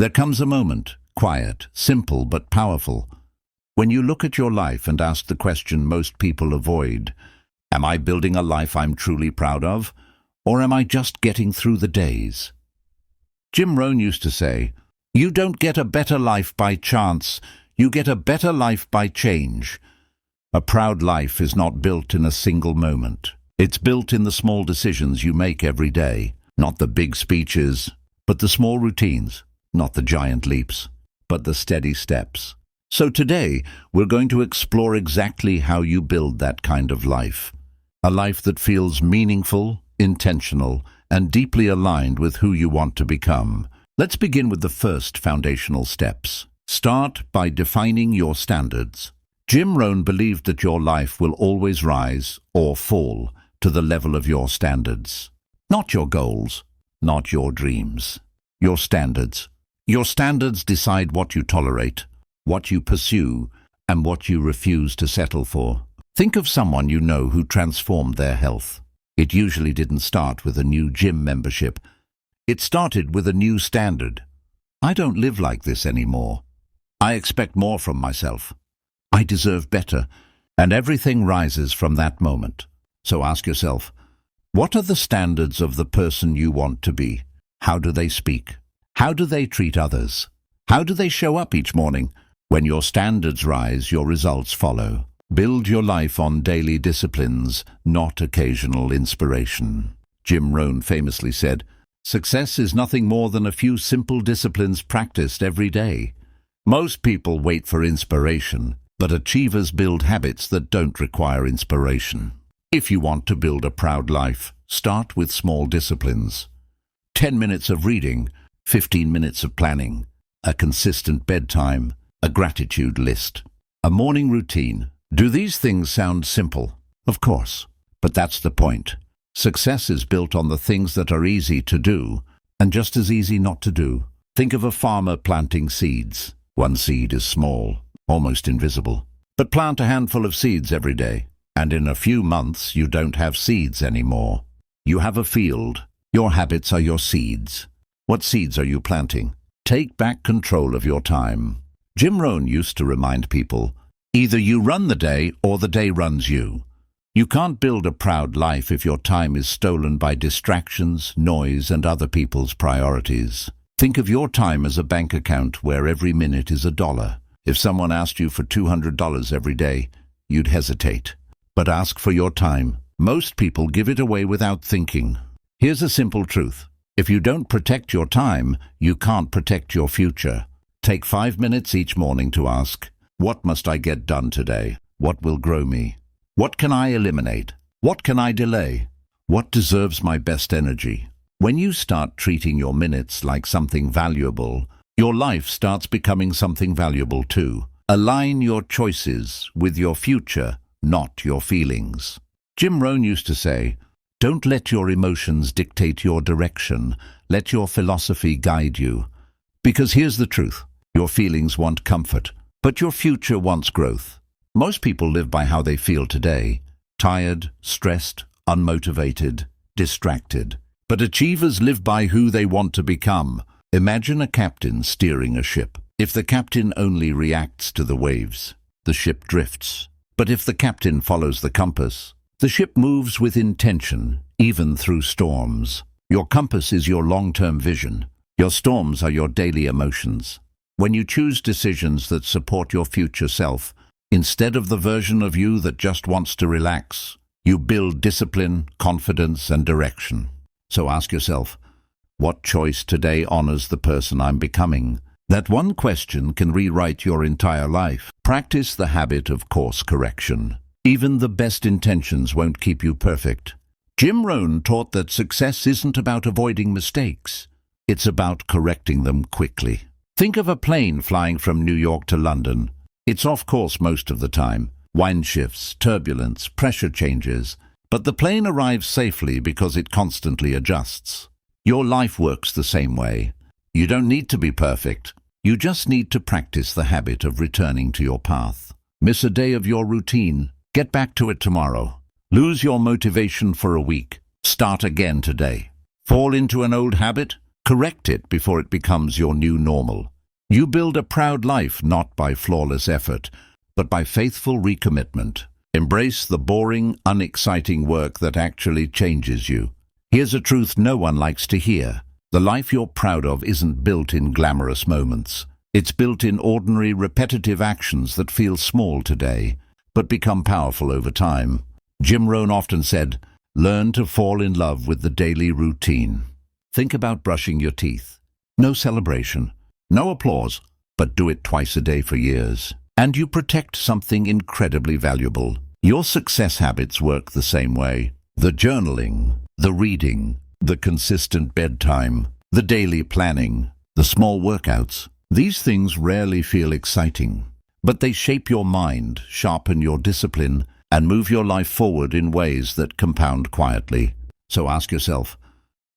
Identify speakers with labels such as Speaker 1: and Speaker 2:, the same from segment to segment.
Speaker 1: There comes a moment, quiet, simple but powerful, when you look at your life and ask the question most people avoid: am I building a life I'm truly proud of, or am I just getting through the days? Jim Rohn used to say, "You don't get a better life by chance, you get a better life by change." A proud life is not built in a single moment. It's built in the small decisions you make every day, not the big speeches, but the small routines, not the giant leaps, but the steady steps. So today, we're going to explore exactly how you build that kind of life. A life that feels meaningful, intentional, and deeply aligned with who you want to become. Let's begin with the first foundational steps. Start by defining your standards. Jim Rohn believed that your life will always rise or fall to the level of your standards. Not your goals, not your dreams. Your standards. Your standards decide what you tolerate, what you pursue, and what you refuse to settle for. Think of someone you know who transformed their health. It usually didn't start with a new gym membership. It started with a new standard. I don't live like this anymore. I expect more from myself. I deserve better. And everything rises from that moment. So ask yourself, what are the standards of the person you want to be? How do they speak? How do they treat others? How do they show up each morning? When your standards rise, your results follow. Build your life on daily disciplines, not occasional inspiration. Jim Rohn famously said, "Success is nothing more than a few simple disciplines practiced every day." Most people wait for inspiration, but achievers build habits that don't require inspiration. If you want to build a proud life, start with small disciplines. 10 minutes of reading, 15 minutes of planning, a consistent bedtime, a gratitude list, a morning routine. Do these things sound simple? Of course, but that's the point. Success is built on the things that are easy to do, and just as easy not to do. Think of a farmer planting seeds. One seed is small, almost invisible. But plant a handful of seeds every day, and in a few months you don't have seeds anymore. You have a field. Your habits are your seeds. What seeds are you planting? Take back control of your time. Jim Rohn used to remind people, either you run the day or the day runs you. You can't build a proud life if your time is stolen by distractions, noise, and other people's priorities. Think of your time as a bank account where every minute is $1. If someone asked you for $200 every day, you'd hesitate. But ask for your time. Most people give it away without thinking. Here's a simple truth. If you don't protect your time, you can't protect your future. Take 5 minutes each morning to ask, what must I get done today? What will grow me? What can I eliminate? What can I delay? What deserves my best energy? When you start treating your minutes like something valuable, your life starts becoming something valuable too. Align your choices with your future, not your feelings. Jim Rohn used to say, "Don't let your emotions dictate your direction. Let your philosophy guide you." Because here's the truth. Your feelings want comfort, but your future wants growth. Most people live by how they feel today. Tired, stressed, unmotivated, distracted. But achievers live by who they want to become. Imagine a captain steering a ship. If the captain only reacts to the waves, the ship drifts. But if the captain follows the compass, the ship moves with intention, even through storms. Your compass is your long-term vision. Your storms are your daily emotions. When you choose decisions that support your future self, instead of the version of you that just wants to relax, you build discipline, confidence, and direction. So ask yourself, what choice today honors the person I'm becoming? That one question can rewrite your entire life. Practice the habit of course correction. Even the best intentions won't keep you perfect. Jim Rohn taught that success isn't about avoiding mistakes. It's about correcting them quickly. Think of a plane flying from New York to London. It's off course most of the time. Wind shifts, turbulence, pressure changes. But the plane arrives safely because it constantly adjusts. Your life works the same way. You don't need to be perfect. You just need to practice the habit of returning to your path. Miss a day of your routine. Get back to it tomorrow. Lose your motivation for a week. Start again today. Fall into an old habit? Correct it before it becomes your new normal. You build a proud life not by flawless effort, but by faithful recommitment. Embrace the boring, unexciting work that actually changes you. Here's a truth no one likes to hear. The life you're proud of isn't built in glamorous moments. It's built in ordinary, repetitive actions that feel small today, but become powerful over time. Jim Rohn often said, "Learn to fall in love with the daily routine." Think about brushing your teeth. No celebration, no applause, but do it twice a day for years. And you protect something incredibly valuable. Your success habits work the same way. The journaling, the reading, the consistent bedtime, the daily planning, the small workouts. These things rarely feel exciting, but they shape your mind, sharpen your discipline, and move your life forward in ways that compound quietly. So ask yourself,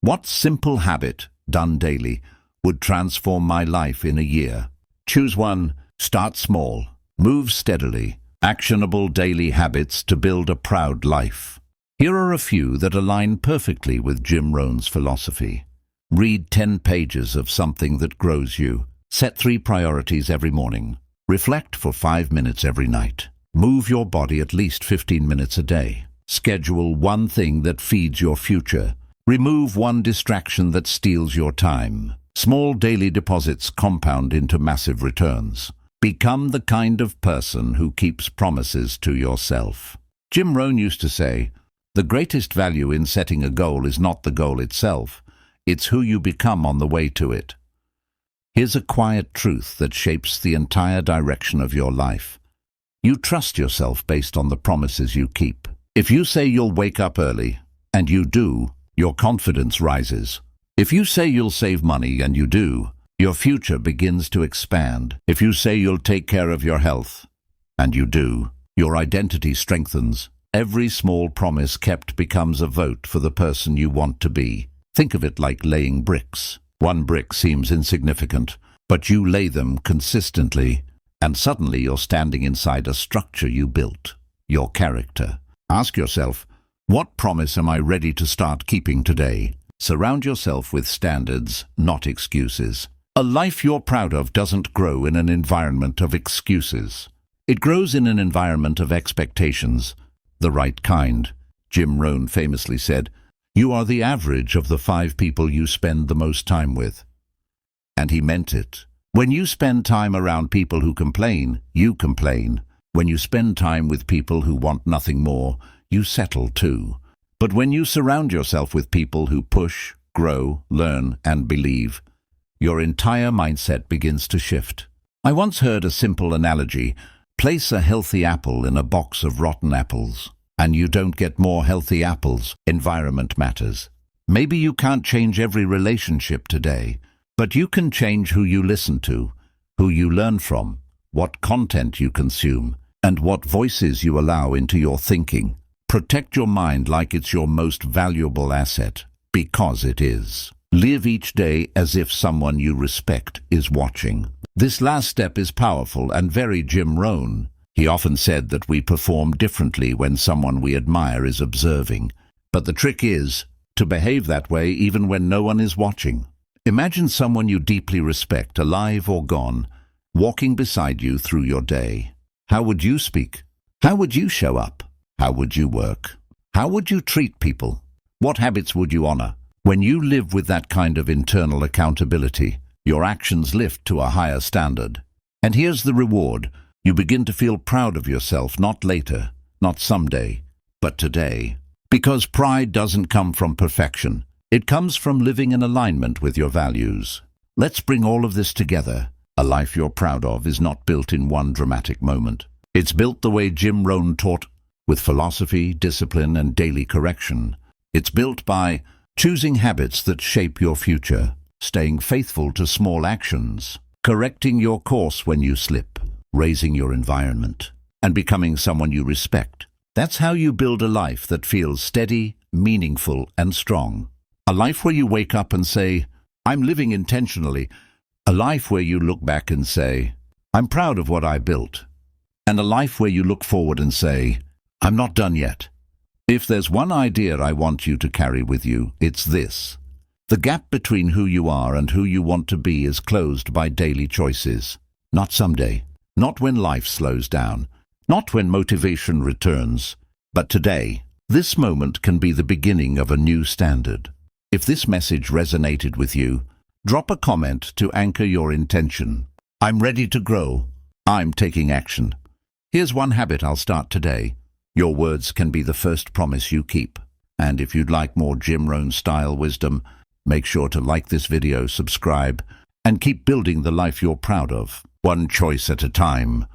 Speaker 1: what simple habit, done daily, would transform my life in a year? Choose one. Start small. Move steadily. Actionable daily habits to build a proud life. Here are a few that align perfectly with Jim Rohn's philosophy. Read 10 pages of something that grows you. Set 3 priorities every morning. Reflect for 5 minutes every night. Move your body at least 15 minutes a day. Schedule one thing that feeds your future. Remove one distraction that steals your time. Small daily deposits compound into massive returns. Become the kind of person who keeps promises to yourself. Jim Rohn used to say, "The greatest value in setting a goal is not the goal itself, it's who you become on the way to it." Here's a quiet truth that shapes the entire direction of your life. You trust yourself based on the promises you keep. If you say you'll wake up early, and you do, your confidence rises. If you say you'll save money, and you do, your future begins to expand. If you say you'll take care of your health, and you do, your identity strengthens. Every small promise kept becomes a vote for the person you want to be. Think of it like laying bricks. One brick seems insignificant, but you lay them consistently, and suddenly you're standing inside a structure you built, your character. Ask yourself, what promise am I ready to start keeping today? Surround yourself with standards, not excuses. A life you're proud of doesn't grow in an environment of excuses. It grows in an environment of expectations, the right kind. Jim Rohn famously said, "You are the average of the 5 people you spend the most time with." And he meant it. When you spend time around people who complain, you complain. When you spend time with people who want nothing more, you settle too. But when you surround yourself with people who push, grow, learn, and believe, your entire mindset begins to shift. I once heard a simple analogy. Place a healthy apple in a box of rotten apples, and you don't get more healthy apples. Environment matters. Maybe you can't change every relationship today, but you can change who you listen to, who you learn from, what content you consume, and what voices you allow into your thinking. Protect your mind like it's your most valuable asset, because it is. Live each day as if someone you respect is watching. This last step is powerful and very Jim Rohn. He often said that we perform differently when someone we admire is observing. But the trick is to behave that way even when no one is watching. Imagine someone you deeply respect, alive or gone, walking beside you through your day. How would you speak? How would you show up? How would you work? How would you treat people? What habits would you honor? When you live with that kind of internal accountability, your actions lift to a higher standard. And here's the reward. You begin to feel proud of yourself, not later, not someday, but today. Because pride doesn't come from perfection. It comes from living in alignment with your values. Let's bring all of this together. A life you're proud of is not built in one dramatic moment. It's built the way Jim Rohn taught, with philosophy, discipline, and daily correction. It's built by choosing habits that shape your future, staying faithful to small actions, correcting your course when you slip, raising your environment, and becoming someone you respect. That's how you build a life that feels steady, meaningful, and strong. A life where you wake up and say, "I'm living intentionally." A life where you look back and say, "I'm proud of what I built." And a life where you look forward and say, "I'm not done yet." If there's one idea I want you to carry with you, it's this. The gap between who you are and who you want to be is closed by daily choices. Not someday, not when life slows down, not when motivation returns, but today. This moment can be the beginning of a new standard. If this message resonated with you, drop a comment to anchor your intention. I'm ready to grow. I'm taking action. Here's one habit I'll start today. Your words can be the first promise you keep. And if you'd like more Jim Rohn style wisdom, make sure to like this video, subscribe, and keep building the life you're proud of, one choice at a time.